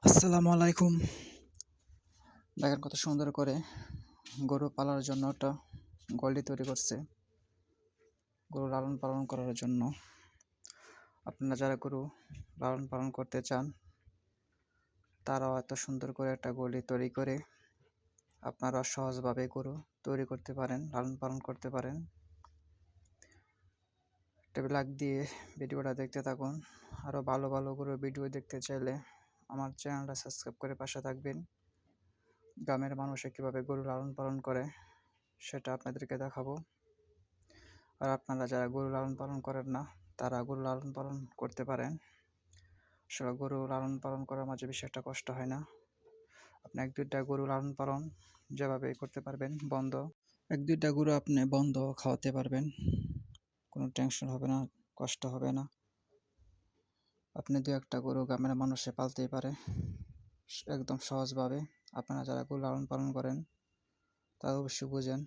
আসসালামু আলাইকুম। দেখেন কত সুন্দর করে গরু পালার জন্য একটা গলি তৈরি করছে। গরু লালন পালন করার জন্য। আপনারা যারা গরু লালন পালন করতে চান, তারাও এত সুন্দর করে একটা গলি তৈরি করে আপনারা সহজভাবে গরু তৈরি করতে পারেন, লালন পালন করতে পারেন। একটা লাইক দিয়ে ভিডিওটা দেখতে থাকুন। আরও ভালো ভালো গরুর ভিডিও দেখতে চাইলে আমার চ্যানেলটা সাবস্ক্রাইব করে পাশে থাকবেন। গ্রামের মানুষে কীভাবে গরু লালন পালন করে সেটা আপনাদেরকে দেখাবো। আর আপনারা যারা গরু লালন পালন করেন না, তারা গরু লালন পালন করতে পারেন। আসলে গরু লালন পালন করার মাঝে বেশি একটা কষ্ট হয় না। আপনি ১-২টা গরু লালন পালন যেভাবে করতে পারবেন, ১-২টা গরু আপনি বন্ধ খাওয়াতে পারবেন। কোনো টেনশন হবে না, কষ্ট হবে না। আপনি ২-১টা গরু গ্রামের মানুষে পালতেই পারে একদম সহজভাবে। আপনারা যারা গরু লালন পালন করেন তারা অবশ্যই বোঝেন।